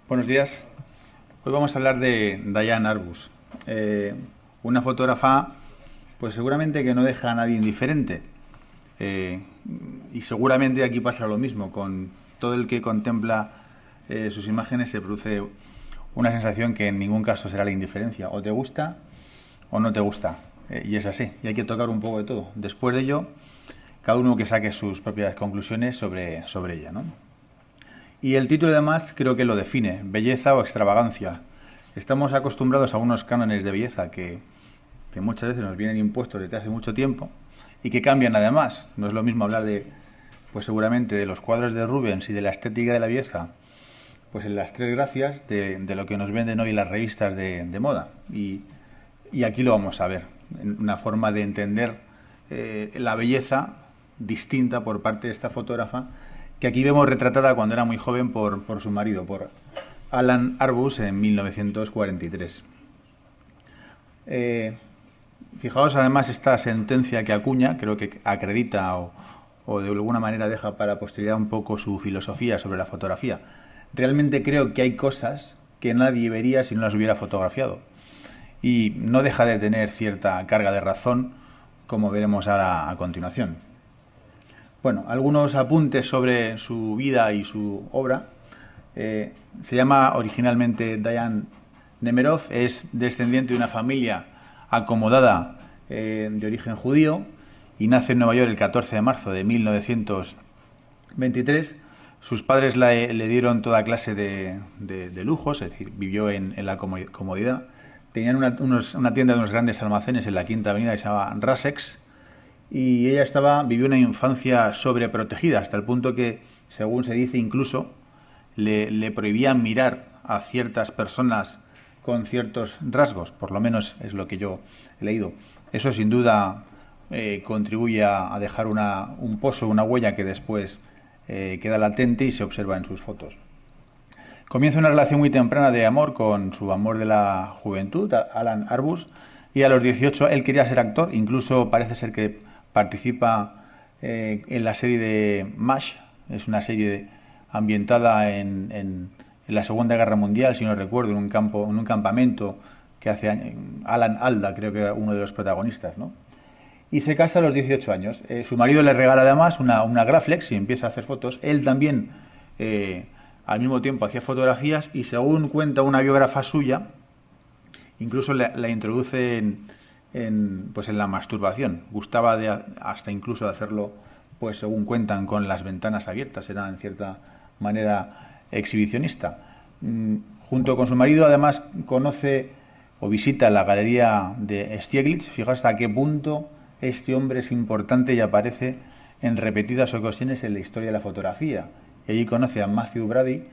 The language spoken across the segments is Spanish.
Buenos días. Hoy vamos a hablar de Diane Arbus, una fotógrafa, pues seguramente que no deja a nadie indiferente. Eh, y seguramente aquí pasa lo mismo, con todo el que contempla sus imágenes se produce una sensación que en ningún caso será la indiferencia. O te gusta o no te gusta. Y es así, y hay que tocar un poco de todo. Después de ello, cada uno que saque sus propias conclusiones sobre ella, ¿no? Y el título además creo que lo define, belleza o extravagancia. Estamos acostumbrados a unos cánones de belleza que muchas veces nos vienen impuestos desde hace mucho tiempo y que cambian además. No es lo mismo hablar de, pues seguramente, de los cuadros de Rubens y de la estética de la belleza, pues en las tres gracias de lo que nos venden hoy las revistas de moda. Y aquí lo vamos a ver, una forma de entender la belleza distinta por parte de esta fotógrafa, que aquí vemos retratada cuando era muy joven por su marido, por Alan Arbus, en 1943. Fijaos además esta sentencia que acuña, creo que acredita o de alguna manera deja para la posteridad un poco su filosofía sobre la fotografía. Realmente creo que hay cosas que nadie vería si no las hubiera fotografiado. Y no deja de tener cierta carga de razón, como veremos ahora a continuación. Bueno, algunos apuntes sobre su vida y su obra. Se llama originalmente Diane Nemerov, es descendiente de una familia acomodada de origen judío y nace en Nueva York el 14 de marzo de 1923. Sus padres le dieron toda clase de lujos, es decir, vivió en la comodidad. Tenían una tienda de unos grandes almacenes en la Quinta Avenida que se llamaba Rassex, y ella vivió una infancia sobreprotegida, hasta el punto que, según se dice, incluso le prohibían mirar a ciertas personas con ciertos rasgos, por lo menos es lo que yo he leído. Eso sin duda contribuye a dejar un pozo, una huella que después queda latente y se observa en sus fotos. Comienza una relación muy temprana de amor con su amor de la juventud, Alan Arbus, y a los 18 él quería ser actor, incluso parece ser que participa en la serie de MASH, es una serie ambientada en la Segunda Guerra Mundial, si no recuerdo, en un campamento que hace Alan Alda, creo que era uno de los protagonistas, ¿no? Y se casa a los 18 años. Su marido le regala además una Graflex y empieza a hacer fotos. Él también, al mismo tiempo, hacía fotografías y, según cuenta una biógrafa suya, incluso la introduce pues en la masturbación. Gustaba hasta incluso de hacerlo, pues según cuentan, con las ventanas abiertas. Era en cierta manera exhibicionista. Junto con su marido, además, conoce o visita la galería de Stieglitz. Fijaos hasta qué punto este hombre es importante y aparece en repetidas ocasiones en la historia de la fotografía. Y allí conoce a Matthew Brady,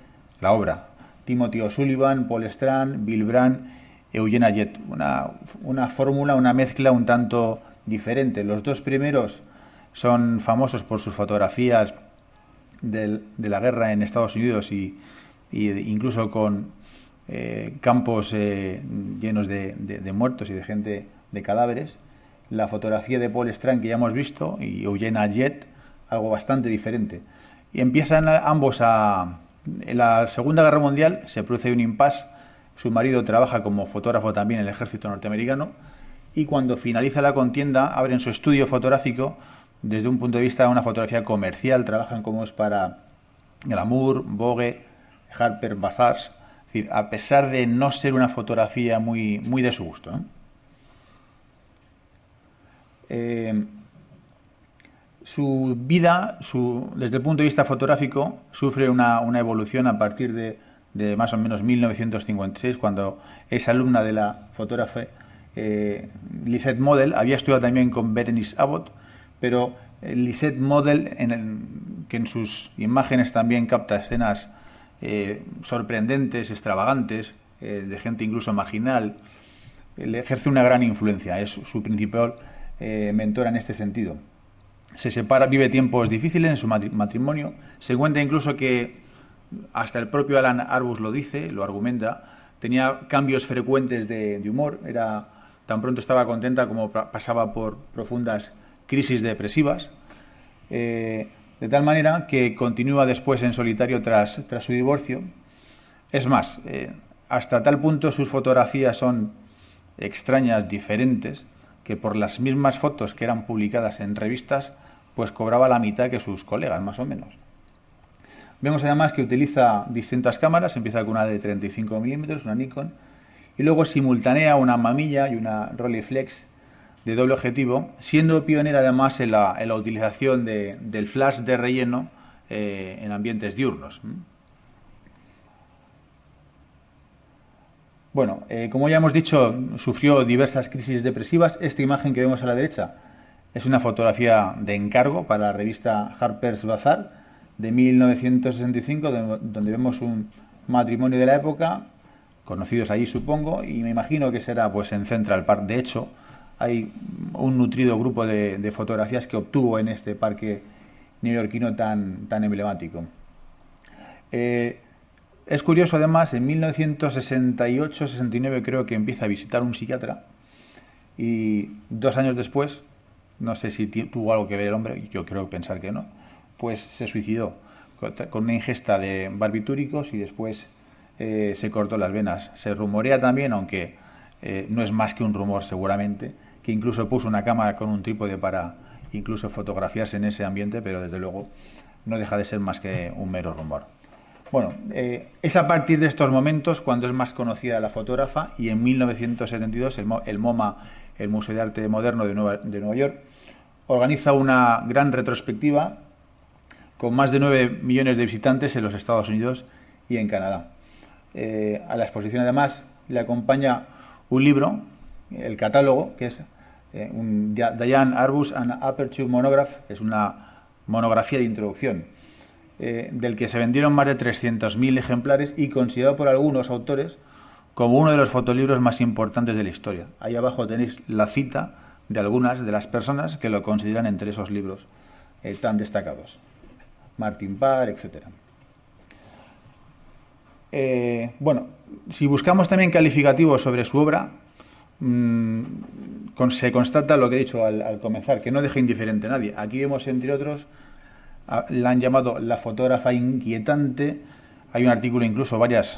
la obra, Timothy O'Sullivan, Paul Strand, Bill Brandt, Eugene Ayet. Una fórmula, una mezcla un tanto diferente. Los dos primeros son famosos por sus fotografías de la guerra en Estados Unidos y incluso con campos llenos de muertos y de gente, de cadáveres. La fotografía de Paul Strand, que ya hemos visto, y Eugene Ayet, algo bastante diferente. Y empiezan ambos en la Segunda Guerra Mundial se produce un impasse. Su marido trabaja como fotógrafo también en el ejército norteamericano, y cuando finaliza la contienda abren su estudio fotográfico desde un punto de vista de una fotografía comercial. Trabajan como es para Glamour, Vogue, Harper Bazaar. Es decir, a pesar de no ser una fotografía muy de su gusto, ¿no? Su vida, desde el punto de vista fotográfico, sufre una evolución a partir de más o menos 1956, cuando es alumna de la fotógrafa Lisette Model. Había estudiado también con Berenice Abbott, pero Lisette Model, que en sus imágenes también capta escenas sorprendentes, extravagantes, de gente incluso marginal, le ejerce una gran influencia. Es su principal mentora en este sentido. Se separa, vive tiempos difíciles en su matrimonio. Se cuenta incluso que hasta el propio Alan Arbus lo dice, lo argumenta. Tenía cambios frecuentes de humor. Tan pronto estaba contenta como pasaba por profundas crisis depresivas. De tal manera que continúa después en solitario tras su divorcio. Es más, hasta tal punto sus fotografías son extrañas, diferentes, que por las mismas fotos que eran publicadas en revistas, pues cobraba la mitad que sus colegas, más o menos. Vemos además que utiliza distintas cámaras, empieza con una de 35 milímetros, una Nikon, y luego simultanea una Mamilla y una Rolleiflex de doble objetivo, siendo pionera además en la utilización del flash de relleno en ambientes diurnos. Bueno, como ya hemos dicho, sufrió diversas crisis depresivas. Esta imagen que vemos a la derecha es una fotografía de encargo para la revista Harper's Bazaar de 1965, donde vemos un matrimonio de la época, conocidos allí supongo, y me imagino que será pues en Central Park. De hecho, hay un nutrido grupo de fotografías que obtuvo en este parque neoyorquino tan emblemático. Es curioso además, en 1968-69 creo que empieza a visitar un psiquiatra y 2 años después, no sé si tuvo algo que ver el hombre, yo creo pensar que no, pues se suicidó con una ingesta de barbitúricos y después se cortó las venas. Se rumorea también, aunque no es más que un rumor seguramente, que incluso puso una cámara con un trípode para incluso fotografiarse en ese ambiente, pero desde luego no deja de ser más que un mero rumor. Bueno, es a partir de estos momentos cuando es más conocida la fotógrafa y en 1972 el MoMA, el Museo de Arte Moderno de Nueva York, organiza una gran retrospectiva con más de 9 millones de visitantes en los Estados Unidos y en Canadá. A la exposición además le acompaña un libro, el catálogo, que es un Diane Arbus and Aperture Monograph, es una monografía de introducción, del que se vendieron más de 300.000 ejemplares y considerado por algunos autores como uno de los fotolibros más importantes de la historia. Ahí abajo tenéis la cita de algunas de las personas que lo consideran entre esos libros tan destacados. Martin Parr, etc. Bueno, si buscamos también calificativos sobre su obra, se constata lo que he dicho al comenzar, que no deja indiferente a nadie. Aquí vemos, entre otros, la han llamado la fotógrafa inquietante. Hay un artículo, incluso varias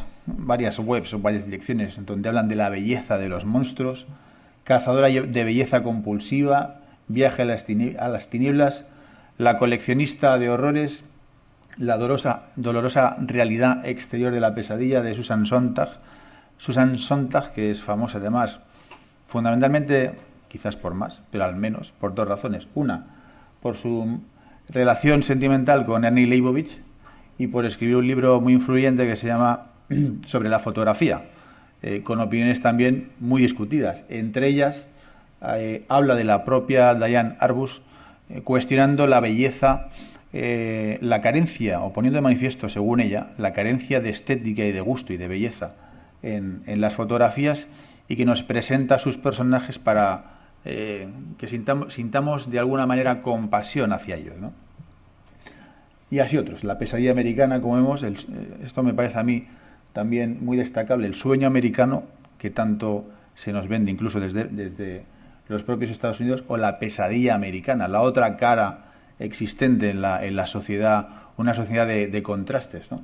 webs o varias direcciones donde hablan de la belleza de los monstruos, cazadora de belleza compulsiva, viaje a las tinieblas, la coleccionista de horrores, la dolorosa realidad exterior de la pesadilla de Susan Sontag. Susan Sontag, que es famosa además, fundamentalmente, quizás por más, pero al menos por dos razones. Una, por su relación sentimental con Ernie Leibovitz y por escribir un libro muy influyente que se llama Sobre la fotografía, con opiniones también muy discutidas. Entre ellas, habla de la propia Diane Arbus, cuestionando la belleza, la carencia, o poniendo de manifiesto, según ella, la carencia de estética y de gusto y de belleza en las fotografías, y que nos presenta a sus personajes para que sintamos de alguna manera compasión hacia ellos, ¿no? Y así otros. La pesadilla americana, como vemos, esto me parece a mí también muy destacable, el sueño americano, que tanto se nos vende incluso desde los propios Estados Unidos, o la pesadilla americana, la otra cara existente en la sociedad, una sociedad de contrastes, ¿no?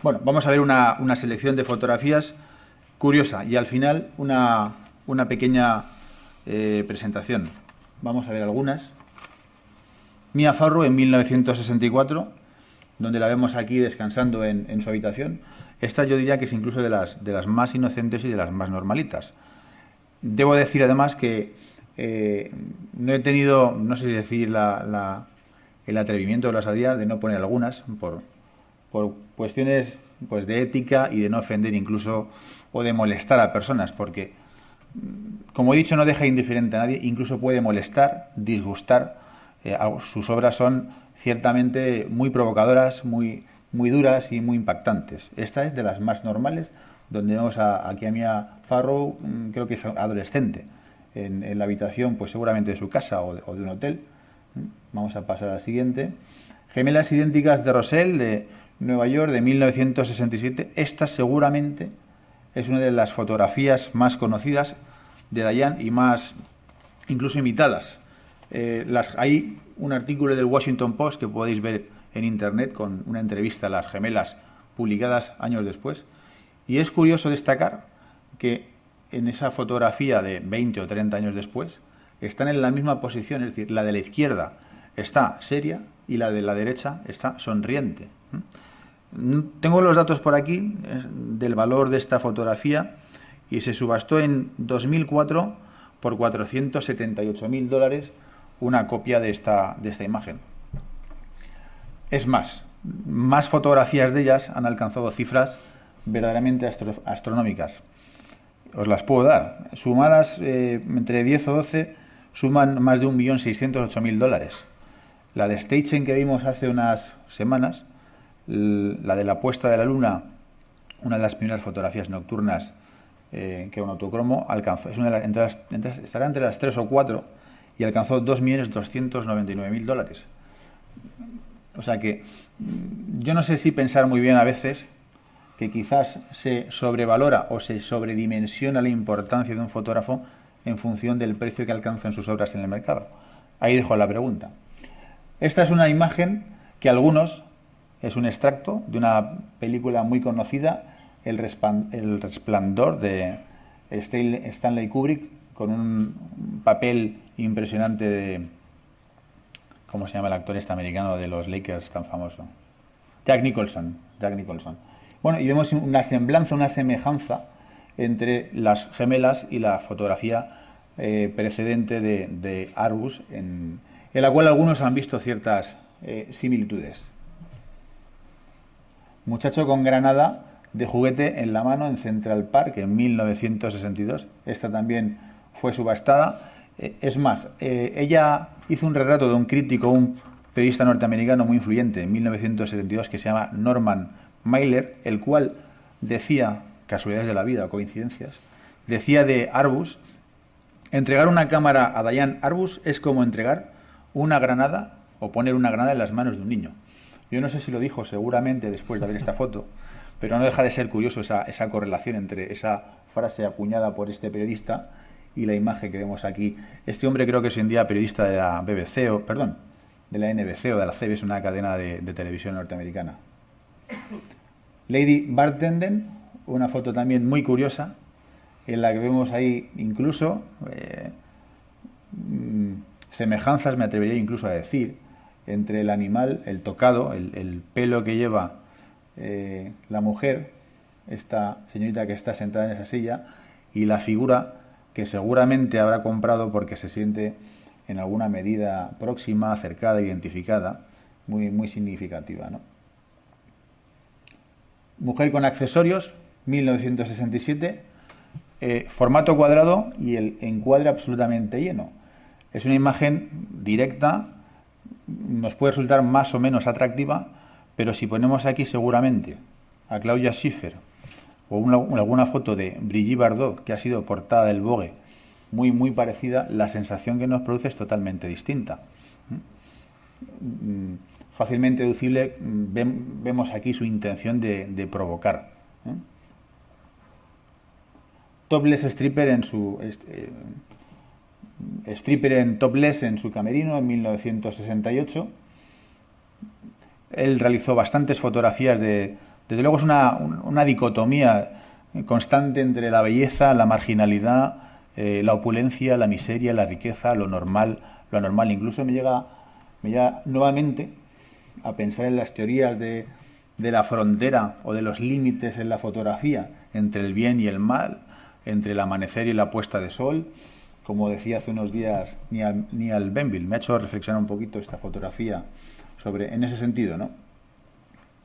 Bueno, vamos a ver una selección de fotografías curiosa y al final una pequeña presentación. Vamos a ver algunas. Mia Farrow en 1964, donde la vemos aquí descansando en su habitación. Esta yo diría que es incluso de las más inocentes y de las más normalitas. Debo decir además que no he tenido, no sé si decir el atrevimiento o la osadía de no poner algunas por cuestiones pues de ética y de no ofender incluso o de molestar a personas, porque como he dicho no deja indiferente a nadie, incluso puede molestar, disgustar. Sus obras son ciertamente muy provocadoras, muy duras y muy impactantes. Esta es de las más normales, donde vemos aquí a Mia Farrow, creo que es adolescente, en la habitación pues seguramente de su casa o de un hotel. Vamos a pasar a la siguiente. Gemelas idénticas de Roselle, de Nueva York, de 1967. Esta seguramente es una de las fotografías más conocidas de Diane y más incluso imitadas. Hay un artículo del Washington Post que podéis ver en internet con una entrevista a las gemelas publicadas años después. Y es curioso destacar que en esa fotografía de 20 o 30 años después están en la misma posición, es decir, la de la izquierda está seria y la de la derecha está sonriente. Tengo los datos por aquí del valor de esta fotografía y se subastó en 2004 por $478.000 una copia de esta imagen. Es más fotografías de ellas han alcanzado cifras verdaderamente astronómicas. Os las puedo dar. Sumadas entre 10 o 12 suman más de $1.608.000. La de Steichen que vimos hace unas semanas, la de la puesta de la luna, una de las primeras fotografías nocturnas que era un autocromo, alcanzó, estará entre las 3 o 4 y alcanzó $2.299.000. O sea que yo no sé si pensar muy bien a veces que quizás se sobrevalora o se sobredimensiona la importancia de un fotógrafo en función del precio que alcanzan sus obras en el mercado. Ahí dejo la pregunta. Esta es una imagen que es un extracto de una película muy conocida, El Resplandor, de Stanley Kubrick, con un papel impresionante de... ¿Cómo se llama el actor americano de los Lakers tan famoso? Jack Nicholson. Bueno, y vemos una semblanza, una semejanza entre las gemelas y la fotografía precedente de Arbus, en la cual algunos han visto ciertas similitudes. Muchacho con granada de juguete en la mano en Central Park en 1962. Esta también fue subastada. Es más, ella hizo un retrato de un crítico, un periodista norteamericano muy influyente en 1972 que se llama Norman Mailer, el cual decía, casualidades de la vida o coincidencias, decía de Arbus: entregar una cámara a Diane Arbus es como entregar una granada o poner una granada en las manos de un niño. Yo no sé si lo dijo seguramente después de ver esta foto, pero no deja de ser curioso esa correlación entre esa frase acuñada por este periodista y la imagen que vemos aquí. Este hombre creo que es hoy en día periodista de la BBC, de la NBC o de la CBS, una cadena de televisión norteamericana. Lady Bartenden, una foto también muy curiosa, en la que vemos ahí incluso semejanzas, me atrevería incluso a decir, entre el animal, el tocado, el pelo que lleva la mujer, esta señorita que está sentada en esa silla, y la figura que seguramente habrá comprado porque se siente en alguna medida próxima, acercada, identificada, muy significativa, ¿no? Mujer con accesorios, 1967, formato cuadrado y el encuadre absolutamente lleno. Es una imagen directa, nos puede resultar más o menos atractiva, pero si ponemos aquí seguramente a Claudia Schiffer o alguna foto de Brigitte Bardot, que ha sido portada del Vogue, muy parecida, la sensación que nos produce es totalmente distinta. Fácilmente deducible, vemos aquí su intención de provocar. Topless stripper stripper en topless en su camerino en 1968. Él realizó bastantes fotografías desde luego es una dicotomía constante entre la belleza, la marginalidad, la opulencia, la miseria, la riqueza, lo normal, lo anormal. Incluso me llega nuevamente a pensar en las teorías de la frontera o de los límites en la fotografía entre el bien y el mal, entre el amanecer y la puesta de sol. Como decía hace unos días Neal Benville, me ha hecho reflexionar un poquito esta fotografía en ese sentido, ¿no?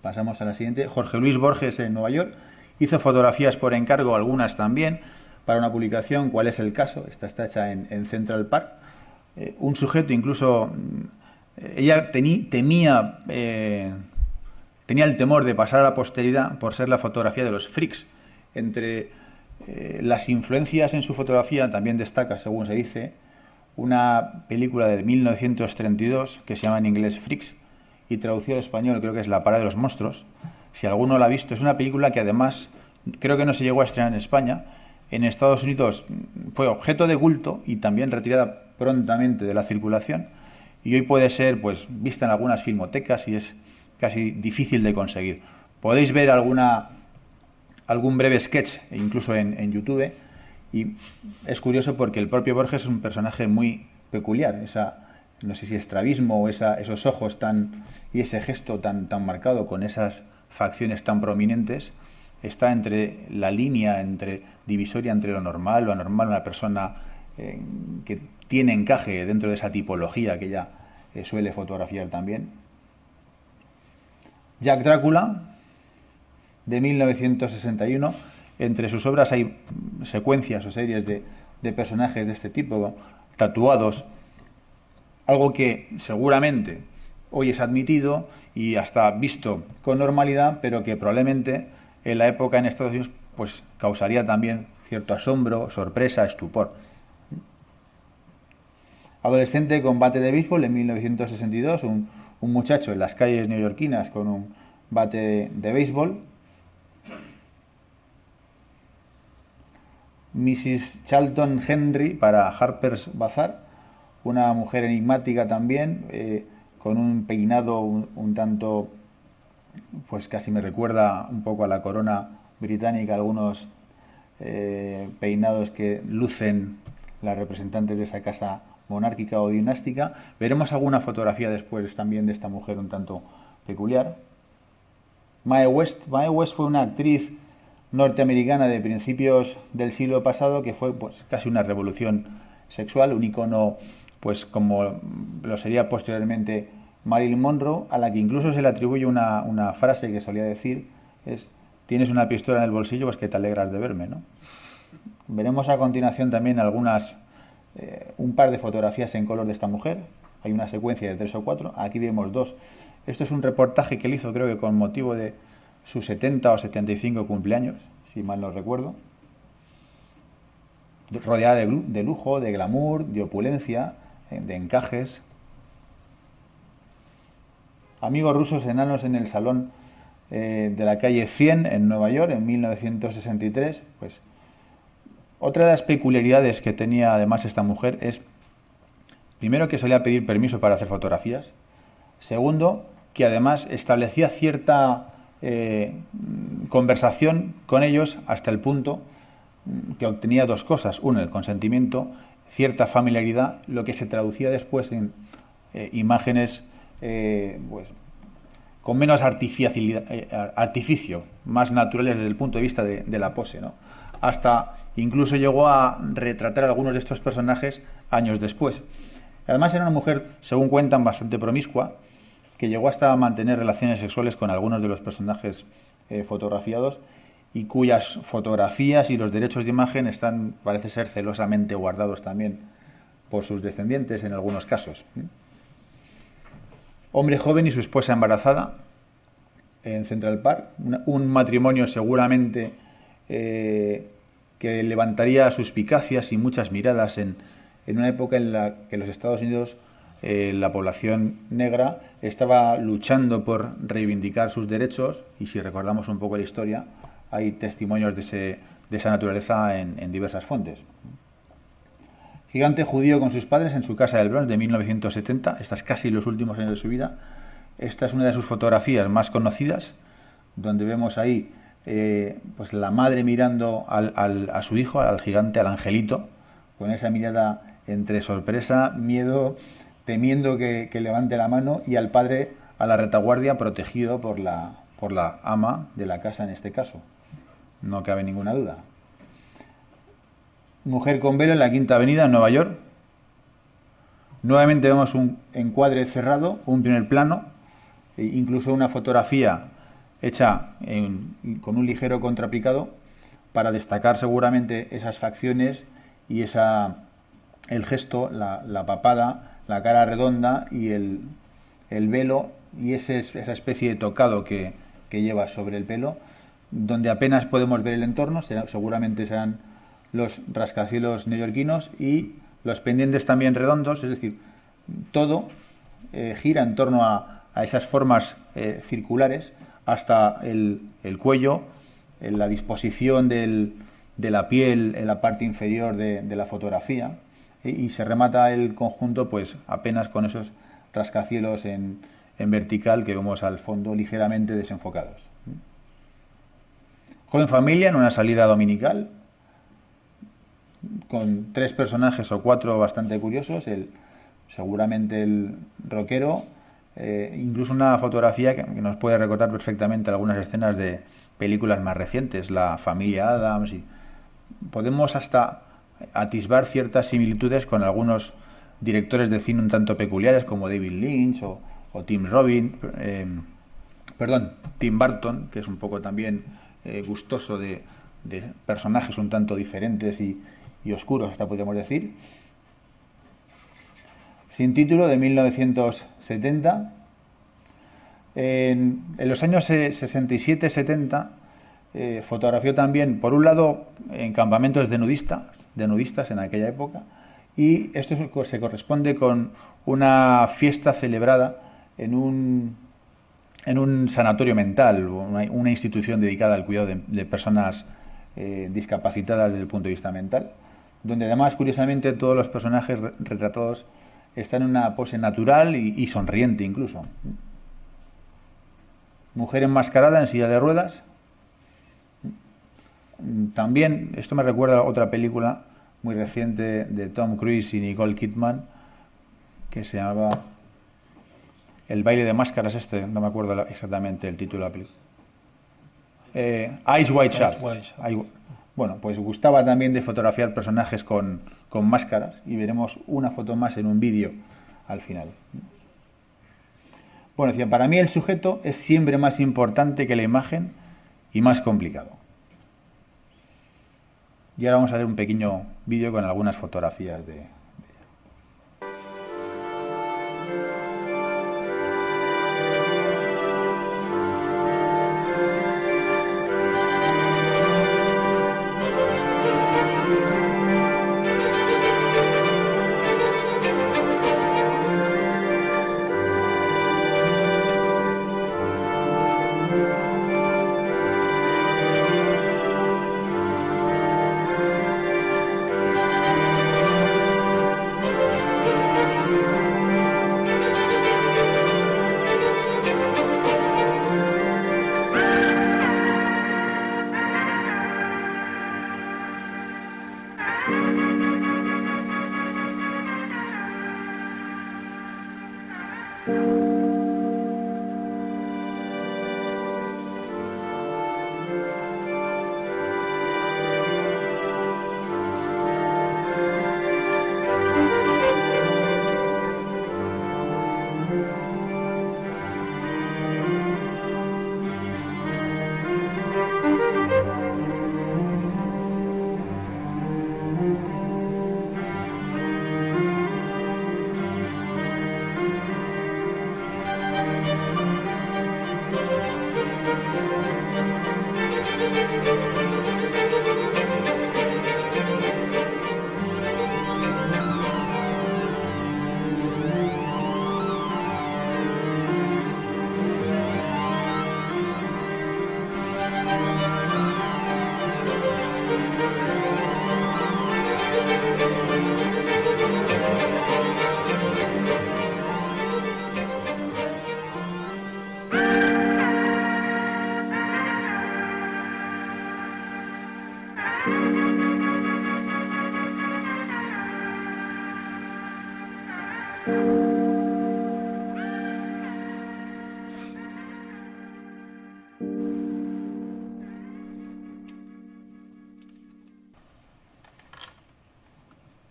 Pasamos a la siguiente. Jorge Luis Borges, en Nueva York, hizo fotografías por encargo, algunas también, para una publicación. ¿Cuál es el caso? Esta está hecha en Central Park. Un sujeto incluso... ella tenía el temor de pasar a la posteridad por ser la fotografía de los freaks. Entre las influencias en su fotografía también destaca, según se dice, una película de 1932 que se llama en inglés Freaks y traducido al español creo que es La parada de los monstruos. Si alguno la ha visto, es una película que además creo que no se llegó a estrenar en España. En Estados Unidos fue objeto de culto y también retirada prontamente de la circulación, y hoy puede ser pues vista en algunas filmotecas y es casi difícil de conseguir. Podéis ver algún breve sketch, incluso en YouTube, y es curioso porque el propio Borges es un personaje muy peculiar, no sé si estrabismo o esos ojos y ese gesto tan marcado con esas facciones tan prominentes, está entre la línea divisoria entre lo normal, una persona que tiene encaje dentro de esa tipología que ella suele fotografiar también. Jack Drácula, de 1961. Entre sus obras hay secuencias o series de personajes de este tipo, tatuados, algo que seguramente hoy es admitido y hasta visto con normalidad, pero que probablemente en la época en Estados Unidos pues causaría también cierto asombro, sorpresa, estupor. Adolescente con bate de béisbol en 1962, un muchacho en las calles neoyorquinas con un bate de béisbol. Mrs. Charlton Henry para Harper's Bazaar, una mujer enigmática también, con un peinado un tanto, pues casi me recuerda un poco a la corona británica, algunos peinados que lucen las representantes de esa casa monárquica o dinástica. Veremos alguna fotografía después también de esta mujer un tanto peculiar. Mae West fue una actriz norteamericana de principios del siglo pasado que fue pues casi una revolución sexual, un icono pues como lo sería posteriormente Marilyn Monroe, a la que incluso se le atribuye una frase que solía decir, es: tienes una pistola en el bolsillo, pues que te alegras de verme, ¿no? Veremos a continuación también un par de fotografías en color de esta mujer. Hay una secuencia de 3 o 4, aquí vemos 2. Esto es un reportaje que él hizo, creo que con motivo de sus 70 o 75 cumpleaños, si mal no recuerdo. Rodeada de lujo, de glamour, de opulencia, de encajes. Amigos rusos enanos en el salón de la calle 100 en Nueva York en 1963. Pues otra de las peculiaridades que tenía además esta mujer es, primero, que solía pedir permiso para hacer fotografías. Segundo, que además establecía cierta conversación con ellos hasta el punto que obtenía 2 cosas. Uno, el consentimiento, cierta familiaridad, lo que se traducía después en imágenes pues con menos artificio, más naturales desde el punto de vista de la pose, ¿no? Hasta incluso llegó a retratar a algunos de estos personajes años después. Además era una mujer, según cuentan, bastante promiscua, que llegó hasta a mantener relaciones sexuales con algunos de los personajes fotografiados, y cuyas fotografías y los derechos de imagen están, parece ser, celosamente guardados también por sus descendientes en algunos casos. Hombre joven y su esposa embarazada en Central Park, un matrimonio seguramente que levantaría suspicacias y muchas miradas en una época en la que los Estados Unidos, la población negra estaba luchando por reivindicar sus derechos, y si recordamos un poco la historia, hay testimonios de esa naturaleza en diversas fuentes. Gigante judío con sus padres en su casa del Bronx de 1970, esta es casi los últimos años de su vida. Esta es una de sus fotografías más conocidas, donde vemos ahí pues la madre mirando a su hijo, al gigante, al angelito, con esa mirada entre sorpresa, miedo, temiendo que levante la mano, y al padre a la retaguardia, protegido por la ama de la casa en este caso. No cabe ninguna duda. Mujer con velo en la Quinta Avenida en Nueva York. Nuevamente vemos un encuadre cerrado, un primer plano, e incluso una fotografía hecha con un ligero contrapicado para destacar seguramente esas facciones y el gesto, la papada, la cara redonda y el velo y esa especie de tocado que lleva sobre el pelo, donde apenas podemos ver el entorno. Seguramente serán los rascacielos neoyorquinos y los pendientes también redondos, es decir, todo gira en torno a esas formas circulares hasta el cuello, en la disposición de la piel en la parte inferior de la fotografía, y se remata el conjunto pues apenas con esos rascacielos en en vertical que vemos al fondo ligeramente desenfocados. Joven familia en una salida dominical con 3 personajes o 4 bastante curiosos, seguramente el rockero, incluso una fotografía que nos puede recordar perfectamente algunas escenas de películas más recientes, la familia Addams, y podemos hasta atisbar ciertas similitudes con algunos directores de cine un tanto peculiares como David Lynch o Tim Burton, que es un poco también gustoso de personajes un tanto diferentes y oscuros, hasta podríamos decir. Sin título, de 1970. En los años 67-70 fotografió también, por un lado, en campamentos de nudistas en aquella época, y esto se corresponde con una fiesta celebrada en un sanatorio mental, una institución dedicada al cuidado de personas discapacitadas desde el punto de vista mental, donde además, curiosamente, todos los personajes retratados están en una pose natural y sonriente incluso. Mujer enmascarada en silla de ruedas. También, esto me recuerda a otra película muy reciente de Tom Cruise y Nicole Kidman, que se llamaba El baile de máscaras, no me acuerdo exactamente el título de la película. Eyes Wide Shut. Bueno, pues gustaba también de fotografiar personajes con máscaras, y veremos una foto más en un vídeo al final. Bueno, decía, para mí el sujeto es siempre más importante que la imagen y más complicado. Y ahora vamos a ver un pequeño vídeo con algunas fotografías de...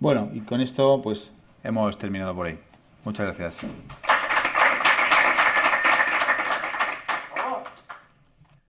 Bueno, y con esto pues hemos terminado por ahí. Muchas gracias.